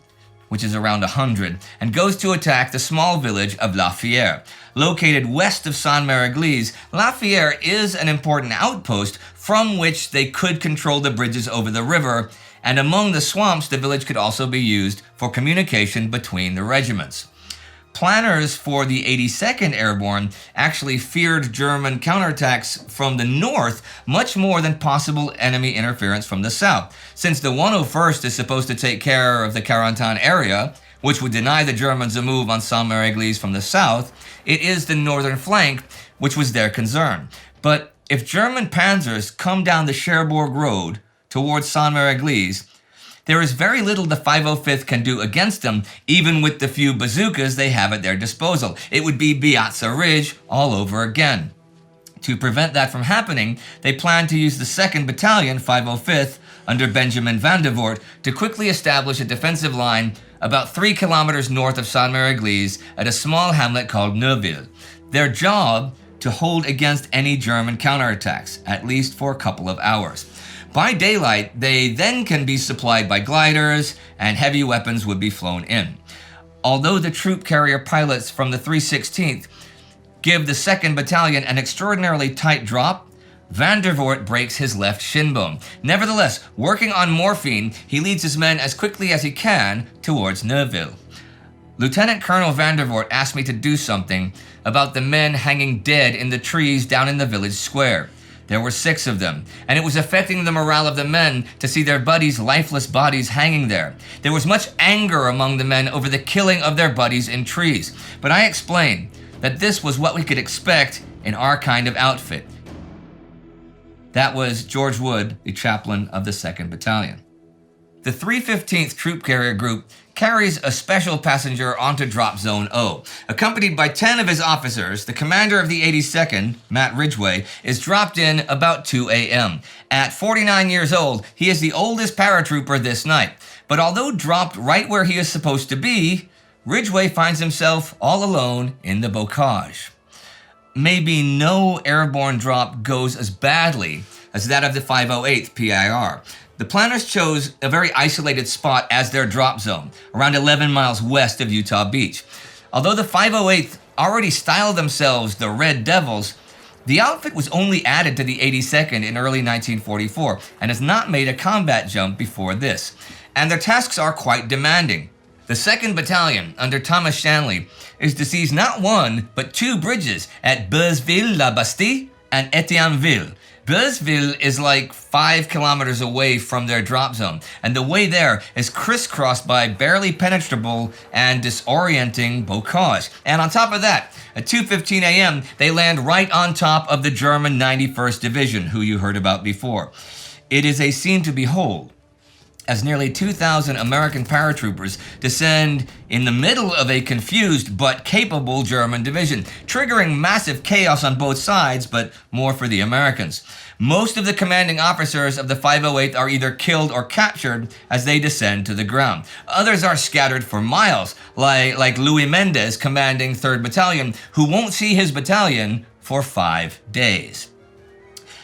Speaker 2: which is around 100, and goes to attack the small village of La Fière. Located west of Sainte-Mère-Église, La Fière is an important outpost from which they could control the bridges over the river, and among the swamps the village could also be used for communication between the regiments. Planners for the 82nd Airborne actually feared German counterattacks from the north much more than possible enemy interference from the south. Since the 101st is supposed to take care of the Carentan area, which would deny the Germans a move on Sainte-Mère-Église from the south, it is the northern flank which was their concern. But if German panzers come down the Cherbourg Road towards Sainte-Mère-Église, there is very little the 505th can do against them, even with the few bazookas they have at their disposal. It would be Piazza Ridge all over again. To prevent that from happening, they plan to use the 2nd Battalion, 505th, under Benjamin van der Voort, to quickly establish a defensive line about 3 kilometers north of Sainte-Mère-Église at a small hamlet called Merville. Their job, to hold against any German counterattacks, at least for a couple of hours. By daylight, they then can be supplied by gliders, and heavy weapons would be flown in. Although the troop carrier pilots from the 316th give the 2nd Battalion an extraordinarily tight drop, Van der Voort breaks his left shin bone. Nevertheless, working on morphine, he leads his men as quickly as he can towards Neuville. Lieutenant Colonel Van der Voort asked me to do something about the men hanging dead in the trees down in the village square. There were 6 of them, and it was affecting the morale of the men to see their buddies' lifeless bodies hanging there. There was much anger among the men over the killing of their buddies in trees, but I explained that this was what we could expect in our kind of outfit. That was George Wood, the chaplain of the 2nd Battalion. The 315th Troop Carrier Group carries a special passenger onto Drop Zone O. Accompanied by 10 of his officers, the commander of the 82nd, Matt Ridgway, is dropped in about 2 a.m. At 49 years old, he is the oldest paratrooper this night. But although dropped right where he is supposed to be, Ridgway finds himself all alone in the bocage. Maybe no airborne drop goes as badly as that of the 508th PIR. The planners chose a very isolated spot as their drop zone, around 11 miles west of Utah Beach. Although the 508th already styled themselves the Red Devils, the outfit was only added to the 82nd in early 1944 and has not made a combat jump before this. And their tasks are quite demanding. The 2nd Battalion, under Thomas Shanley, is to seize not 1, but 2 bridges at Beuzeville-la-Bastille and Etienneville. Beuzeville is like 5 kilometers away from their drop zone, and the way there is crisscrossed by barely penetrable and disorienting bocage. And on top of that, at 2:15 a.m., they land right on top of the German 91st Division, who you heard about before. It is a scene to behold, as nearly 2,000 American paratroopers descend in the middle of a confused but capable German division, triggering massive chaos on both sides, but more for the Americans. Most of the commanding officers of the 508th are either killed or captured as they descend to the ground. Others are scattered for miles, like Louis Mendez commanding 3rd Battalion, who won't see his battalion for 5 days.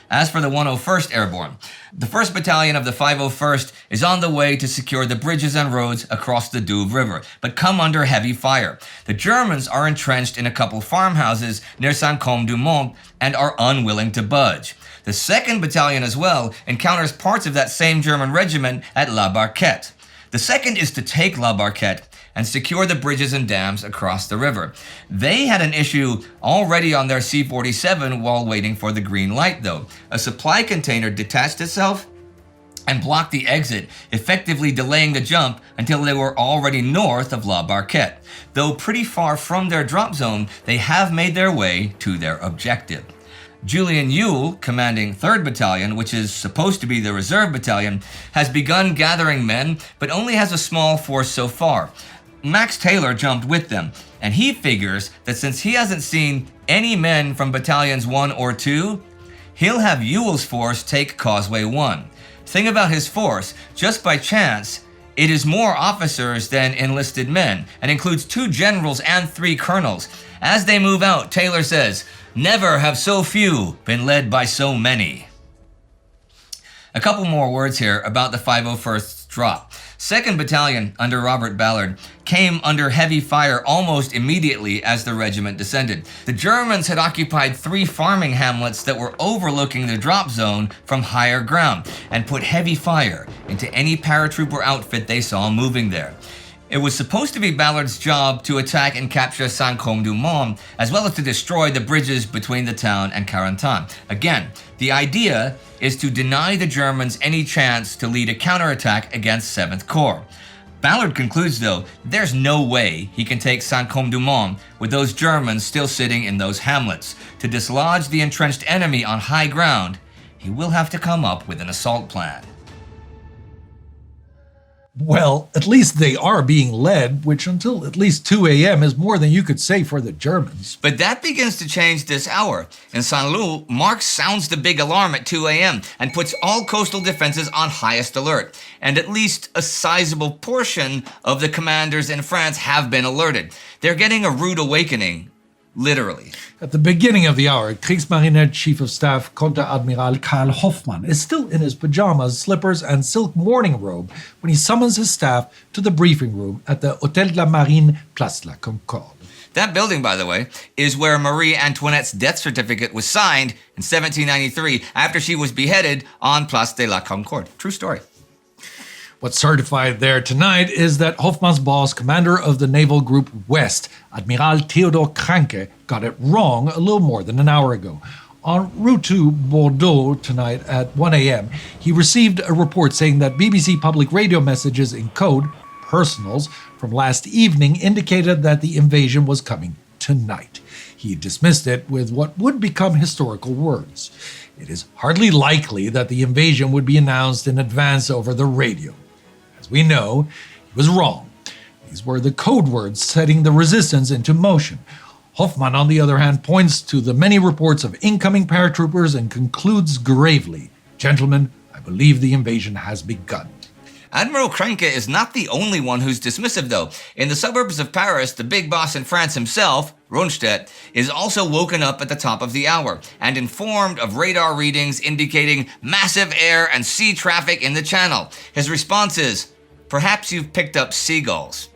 Speaker 2: As for the 101st Airborne, the 1st Battalion of the 501st is on the way to secure the bridges and roads across the Douve River, but come under heavy fire. The Germans are entrenched in a couple farmhouses near Sainte-M and are unwilling to budge. The 2nd Battalion as well encounters parts of that same German regiment at La Barquette. The 2nd is to take La Barquette and secure the bridges and dams across the river. They had an issue already on their C-47 while waiting for the green light though. A supply container detached itself and blocked the exit, effectively delaying the jump until they were already north of La Barquette. Though pretty far from their drop zone, they have made their way to their objective. Julian Ewell, commanding 3rd Battalion, which is supposed to be the reserve battalion, has begun gathering men, but only has a small force so far. Max Taylor jumped with them, and he figures that since he hasn't seen any men from Battalions 1 or 2, he'll have Ewell's force take Causeway 1. Thing about his force, just by chance, it is more officers than enlisted men, and includes 2 generals and 3 colonels. As they move out, Taylor says, "Never have so few been led by so many." A couple more words here about the 501st drop. 2nd Battalion under Robert Ballard came under heavy fire almost immediately as the regiment descended. The Germans had occupied 3 farming hamlets that were overlooking the drop zone from higher ground and put heavy fire into any paratrooper outfit they saw moving there. It was supposed to be Ballard's job to attack and capture Sainte-M, as well as to destroy the bridges between the town and Carentan. Again, the idea is to deny the Germans any chance to lead a counterattack against 7th Corps. Ballard concludes, though, there's no way he can take Sainte-M with those Germans still sitting in those hamlets. To dislodge the entrenched enemy on high ground, he will have to come up with an assault plan.
Speaker 3: Well, at least they are being led, which until at least 2 a.m. is more than you could say for the Germans.
Speaker 2: But that begins to change this hour. In Saint-Loup, Marx sounds the big alarm at 2 a.m. and puts all coastal defenses on highest alert. And at least a sizable portion of the commanders in France have been alerted. They're getting a rude awakening, literally.
Speaker 3: At the beginning of the hour, Kriegsmarine Chief of Staff Konteradmiral Karl Hoffmann is still in his pajamas, slippers, and silk morning robe when he summons his staff to the briefing room at the Hôtel de la Marine, Place de la Concorde.
Speaker 2: That building, by the way, is where Marie Antoinette's death certificate was signed in 1793 after she was beheaded on Place de la Concorde. True story.
Speaker 3: What's certified there tonight is that Hoffmann's boss, commander of the Naval Group West, Admiral Theodor Kranke, got it wrong a little more than an hour ago. En route to Bordeaux tonight at 1 a.m., he received a report saying that BBC public radio messages in code, personals, from last evening indicated that the invasion was coming tonight. He dismissed it with what would become historical words. It is hardly likely that the invasion would be announced in advance over the radio. As we know, he was wrong. These were the code words setting the resistance into motion. Hoffmann, on the other hand, points to the many reports of incoming paratroopers and concludes gravely, "Gentlemen, I believe the invasion has begun."
Speaker 2: Admiral Kranke is not the only one who's dismissive, though. In the suburbs of Paris, the big boss in France himself, Rundstedt, is also woken up at the top of the hour and informed of radar readings indicating massive air and sea traffic in the channel. His response is, "Perhaps you've picked up seagulls."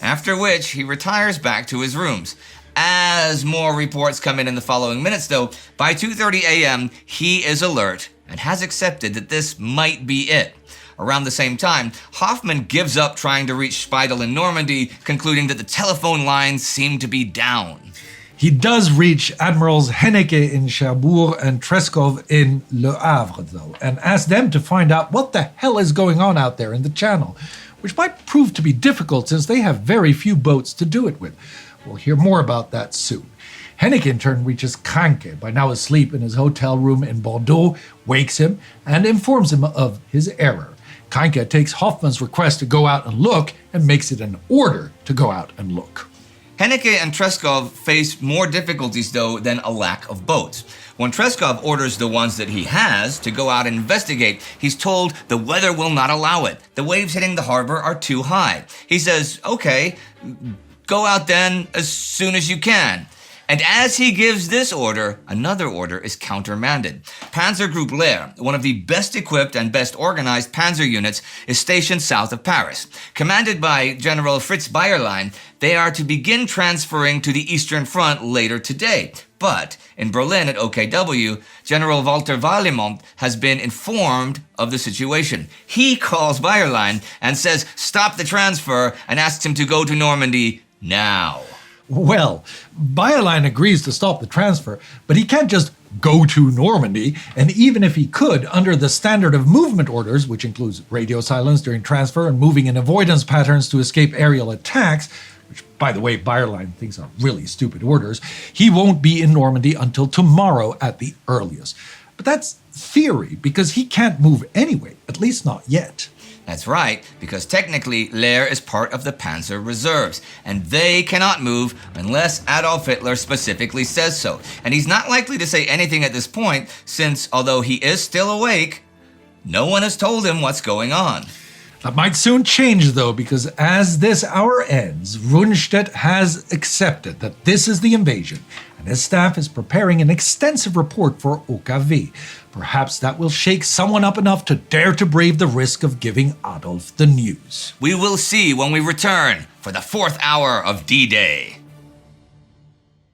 Speaker 2: After which, he retires back to his rooms. As more reports come in the following minutes, though, by 2:30 a.m., he is alert and has accepted that this might be it. Around the same time, Hoffmann gives up trying to reach Speidel in Normandy, concluding that the telephone lines seem to be down.
Speaker 3: He does reach Admirals Hennecke in Cherbourg and Treskov in Le Havre, though, and asks them to find out what the hell is going on out there in the Channel, which might prove to be difficult since they have very few boats to do it with. We'll hear more about that soon. Hennecke in turn reaches Kranke, by now asleep in his hotel room in Bordeaux, wakes him, and informs him of his error. Kranke takes Hoffman's request to go out and look and makes it an order to go out and look.
Speaker 2: Hennecke and Treskov face more difficulties, though, than a lack of boats. When Treskov orders the ones that he has to go out and investigate, he's told the weather will not allow it. The waves hitting the harbor are too high. He says, okay, go out then as soon as you can. And as he gives this order, another order is countermanded. Panzer Group Lehr, one of the best equipped and best organized panzer units, is stationed south of Paris. Commanded by General Fritz Bayerlein, they are to begin transferring to the Eastern Front later today. But in Berlin at OKW, General Walter Valimont has been informed of the situation. He calls Bayerlein and says, stop the transfer, and asks him to go to Normandy now.
Speaker 3: Well, Bayerlein agrees to stop the transfer, but he can't just go to Normandy, and even if he could, under the standard of movement orders, which includes radio silence during transfer and moving in avoidance patterns to escape aerial attacks, which, by the way, Bayerlein thinks are really stupid orders, he won't be in Normandy until tomorrow at the earliest. But that's theory, because he can't move anyway, at least not yet.
Speaker 2: That's right, because technically Lehr is part of the Panzer Reserves, and they cannot move unless Adolf Hitler specifically says so. And he's not likely to say anything at this point, since although he is still awake, no one has told him what's going on.
Speaker 3: That might soon change, though, because as this hour ends, Rundstedt has accepted that this is the invasion, and his staff is preparing an extensive report for OKW. Perhaps that will shake someone up enough to dare to brave the risk of giving Adolf the news.
Speaker 2: We will see when we return for the 4th hour of D-Day.